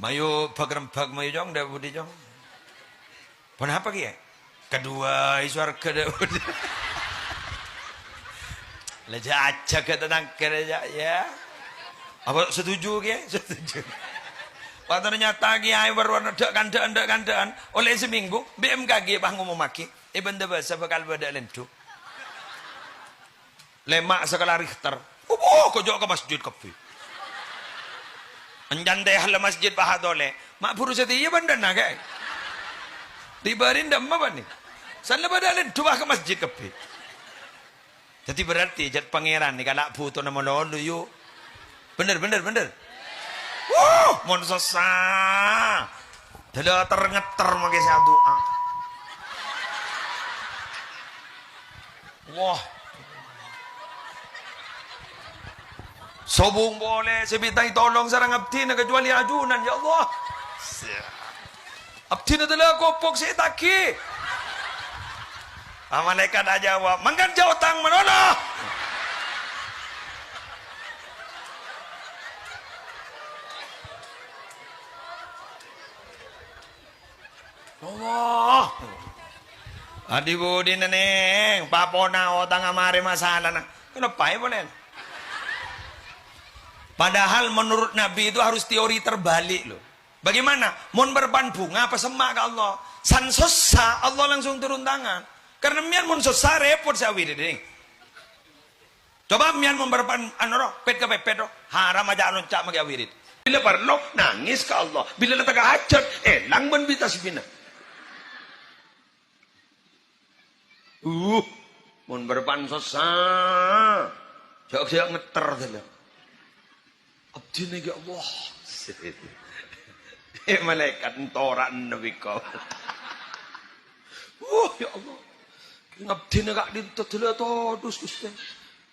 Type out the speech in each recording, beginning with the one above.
Mayu pagrempag mayu jong dah budi jong. Kenapa kia? Kedua iswarga dah budi. Leja aja ke tentang kerja ya. Apa setuju kia? Setuju. Waktu ternyata kiai berwarna kandaan oleh seminggu BMKG bang ngomong maki. Benda bahasa bakal pada lentu. Lemak skala Richter. Kau jauh ke masjid kopi. Anjan deh hal masjid Bahadole. Mak puru seti iya benda naga. Dibarin dah apa nih? Sana badalin tuah ke masjid kopi. Jadi berarti jat pangeran nih kalau putu nama lalu yuk. Bener. Mon sesa. Dah terngeter makai saya doa. Wah. Sobong boleh sebitang tolong sarang abdi na kecuali ajunan ya Allah. Abdi na talaga kopok si taki. Malaikat aja jawab, mangkan jauh tang manono. Allah. Adi budi neneng, papona otang amare masalah na. Kenapa ya boleh? Padahal menurut Nabi itu harus teori terbalik loh. Bagaimana? Mun berban bunga apa semak ke Allah. San sosa Allah langsung turun tangan. Karena mian mun sosa repot saya wirid. Coba mian mun berban anoro pet ke pepet haram aja loncak magi wirid. Bila perlu nangis ke Allah. Bila letak hajat elang ben bitasbina. Mun berban sosa. Jauh ngeter saja. Abdi ni ya Allah. Malaikat entorak nabi kau. Ya Allah. Abdi ni kak di telah todus Gusti.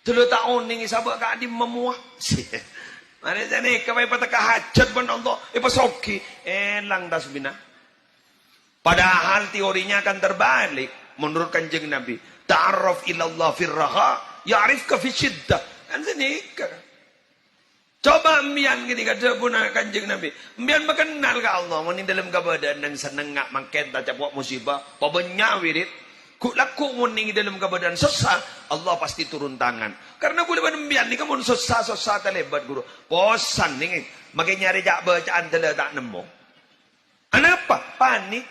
Telah tahun ni sabak kak di memuah. Mari sini kau patah hajat pun Allah. Pasoki elang dasbina. Padahal teorinya akan terbalik menurut kanjeng Nabi. Ta'arraf ilallah firraha ya'rifka fi syiddah. Kan sini coba mian ketika debuna kanjeng Nabi. Mian mengenal ke Allah. Mani dalam keadaan yang seneng ngak makin tak capok musibah. Pabenya wirid. Ku laku muni dalam keadaan susah. Allah pasti turun tangan. Karena ku lebat mian ni kamu susah terlebat guru. Bosan ni. Makin nyari jak bacaan telah tak nemu. Kenapa? Panik.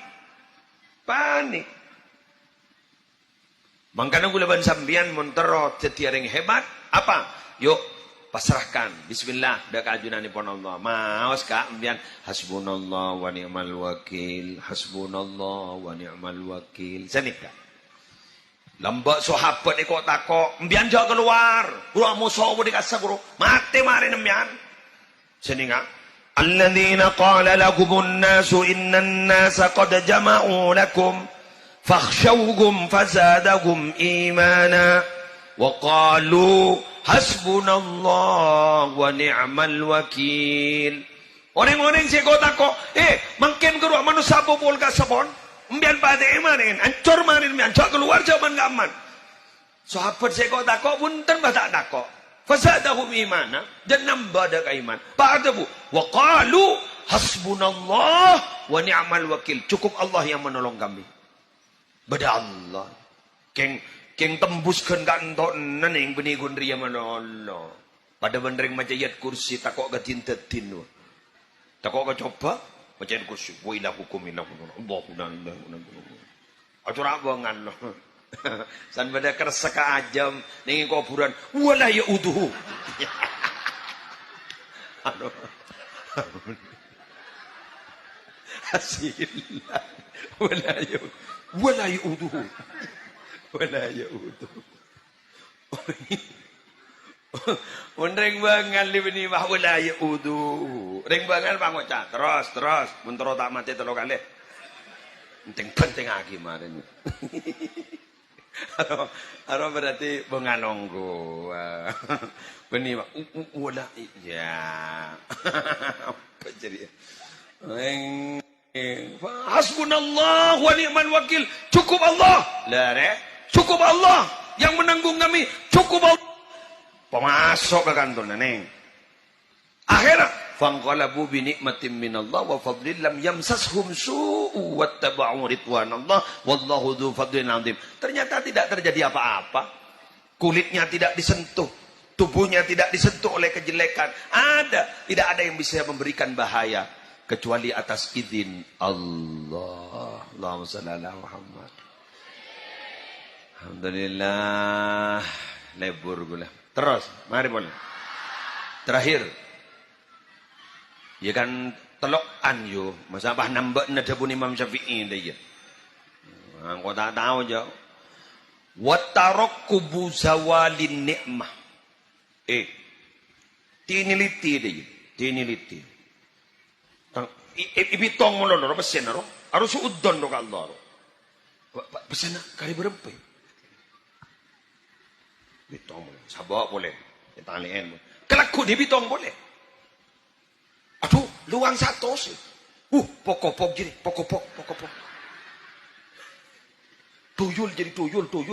Makanya ku lebat sambian monterot setiap yang hebat. Apa? Yuk. Pasrahkan. Bismillah. Dah keajunan ni pun Allah. Maos kak. Kemudian. Hasbunallah wa ni'mal wakil. Hasbunallah wa ni'mal wakil. Senikah. Lambat sahabat ni kok takok. Kemudian jauh keluar. Guru musuh boleh kasar guru. Mati mari nembian. Senikah. Alladzina qala lakumun nasu innan nasa qad jama'u lakum. Fakhshawgum fazadagum imana. Wa qalu. Hasbunallah wa ni'mal wakil. Orang-orang saya kata kok, mungkin keruak manusia bobol ka sabon, mbian pada emanin, ancur manin, ancur keluar jaman gaman. Sahabat saya kata kok, punten batak takok. Fasadahum imana, dan nambah dak iman. Pada bu, wa qalu hasbunallah wa ni'mal wakil. Cukup Allah yang menolong kami. Bada Allah. Keng tembuskan kantor neneng benigun ria mana Allah. Pada benereng macayat kursi takok ke tintetin. Takok ke coba macayat kursi. Wa ilah hukum ilah Allah. Acur abangan. San pada kersa ka ajam nengin kuburan. Wala ya uduhu. Aduh. Hasillah. Wala ya uduhu. Wala yauduh. Reng bangal li bini bah wala yauduh. Reng bangal pangoca terus mentero tak mati telo kali. Penting lagi kemarin. Aro berarti bengalonggo. Bini bah wala ya. Apa jadi? Hasbunallah wa ni'mal wakil. Cukup Allah. Cukup Allah yang menanggung kami. Cukup Allah. Pemasok ke kantor neneng. Akhirnya fanqalabu bi nikmatin minallah wa fadlin lam yamsashum su'u wattaba'u ridwanallah wallahu dzu fadlin 'adzim. Ternyata tidak terjadi apa-apa. Kulitnya tidak disentuh, tubuhnya tidak disentuh oleh kejelekan. Tidak ada yang bisa memberikan bahaya kecuali atas izin Allah. Allahumma shalli ala Muhammad. Alhamdulillah. Lebur gula. Terus, mari boleh. Terakhir. Ya kan telokan yo, masa bah nambah nada pun Imam Syafi'i dia. Kau tak tahu je. Watarokubu zawalin nikmah. Tiniliti dia, tiniliti. Ibitong mo lolo, pesen na ro. Harus udon do kaldo ro. Pesen na kari berempe. Bitong mo, sabak boleh. Kita alihin mo. Kelaku di bitong boleh. Aduh, luang satu sih. Pokok-pok jadi, pokok-pok. Tuyul jadi tuyul. Beri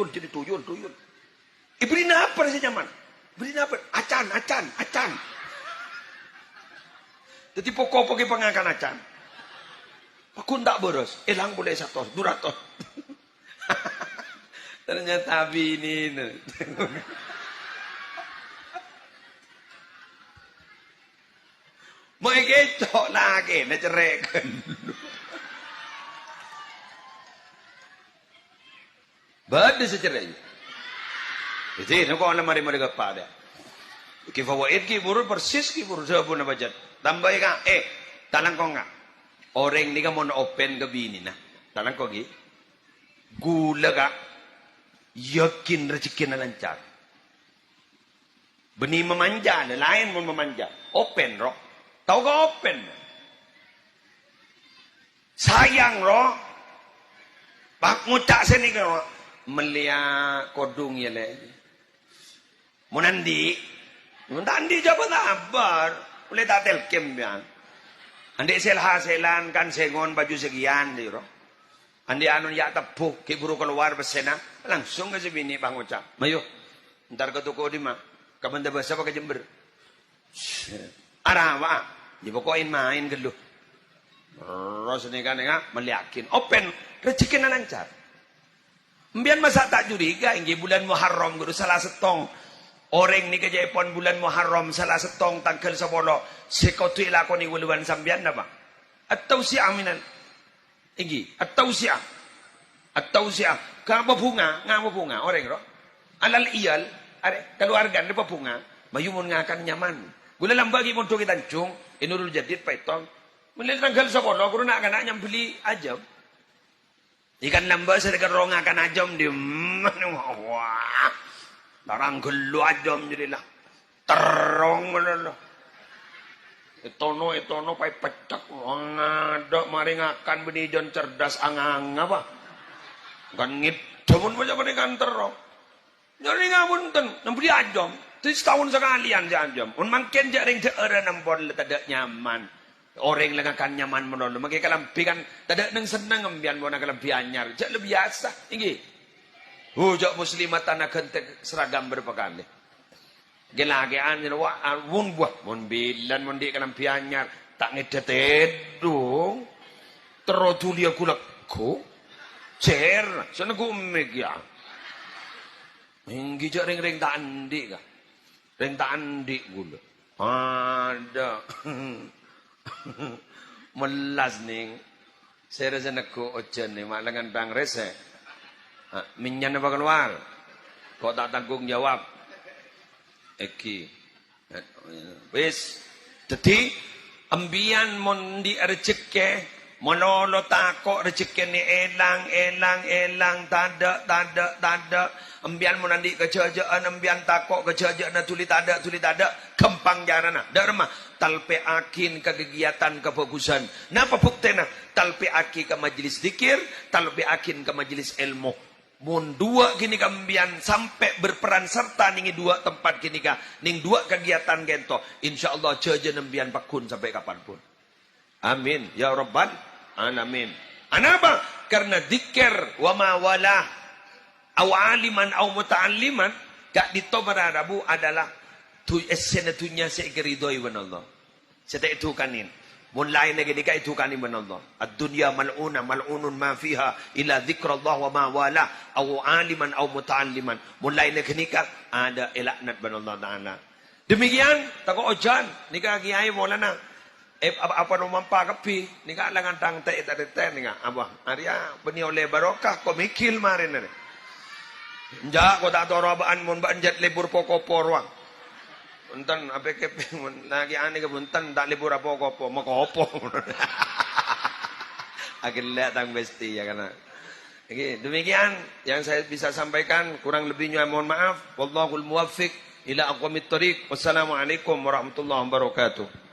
apa sih zaman? Beri apa? Acan. Jadi pokok-pok pengakan acan. Aku tak boros. Elang boleh satu, duratos. Ternyata bini. Mau kecok lagi, nak ceraikan. Bada secerai. Jadi, nak kau lemari mereka pada. Kifawaid ki buruk persis ki buruk sabun apa jat. Tambah ka, talang kau ngak. Orang ni kan mau open ke bini nah. Talang kau ki. Gula ka. Yakin rezeki na lancar. Benih memanja, lain mau memanja. Open roh. Tahu kau open? Sayang roh. Pak ngucak sini kau. Melihat kodung ya le. Munandi. Munandi jawab sabar. Boleh tak telkem bian. Andi selan kan sengon baju sekian di roh. Andi anun ya tepuk ke buru keluar besena langsung ke sini Bang Ucap. Mayo. Ntar ke toko di mak. Kapan dah bahasa pakai Jember. Arawa. Dipokokin main gelu. Terus ni kan meliakin. Open rezeki na lancar. Mbian masa tak curiga inggi bulan Muharram guru salah setong. Orang ni kejepon bulan Muharram salah setong tanggal 10. Sekotu ilakoni wuluan sambian apa? Atau si aminan. Inggi, atau si ngapa bunga orang ro. Alal iyal, are keluarga ni bunga, mayumun ngakan nyaman. Gula lambagi monto kita cung, inurul jadid paitong. Mulai tanggal 10 guru nak kana nyam beli aja. Ikan lamba sedekah rong akan ajam di wah tarang gelu ajam jadilah terong mana etono pai pecak ngada mari ngakan benih jon cerdas angang apa kan ngidon macam mana kan terong nyari ngapunten nambah ajam itu setahun sekalian ajam un makin jaring seera nambon tidak nyaman. Orang lengakan nyaman menolong. Maka kalampi kan tidak neng senang ngembian bona kalampi anyar. Jak lebih biasa. Ini. Jak muslimat tanah gentek seragam berpakaian. Gelagean wa wun buah mun bilan mun di kalampi anyar tak ngedet dong. Terotuli aku lekko. Cer, sana ku megya. Hinggi jak ring tak andi ka. Ring tak andi gula. Ada. Melas ning saya rasa nak ojen ni malangan bang rese minyan apa keluar kok tak tanggung jawab eki wis jadi ambian mondi rezeki monolot takok rezeki ni elang tada ambian monandi kejajaan ambian takok kejajaan tuli tada kempang jarana dharma talpe akin kegiatan kebagusan napa buktena talpe aki ke majelis zikir talpe akin ke majelis ilmu mun dua gini kambian sampai berperan serta ningi dua tempat gini ka ning dua kegiatan gento insyaallah jaja nembian pakun sampai kapanpun amin ya rabbal alamin anapa karena zikir wa ma wala aw aliman aw muta'alliman gak dito mararabu adalah tu esenatunya sekeridoi Allah. Sete itu kanin. Mun lain lagi dika itu kanin Allah. Ad-dunya mal'una mal'unun ma fiha ila dzikrullah wa ma wala aw aliman aw muta'alliman. Mun lain lagi nikah ada elaknat Allah Taala. Demikian tako ojan nikah kiai Maulana. Apa no mampa kapi nikah langan tang te tade nikah abah. Arya beni oleh barokah ko mikil marin ne. Nja ko tak toro baan mun banjat libur poko-poko ruang. Untan apa kepen lagi ane ke buntan tak libur apa kopo makopo. Akhirnya tang besti ya karena. Oke, demikian yang saya bisa sampaikan, kurang lebihnya mohon maaf. Wallahul muwaffiq ila aqwamit thoriq. Wassalamualaikum warahmatullahi wabarakatuh.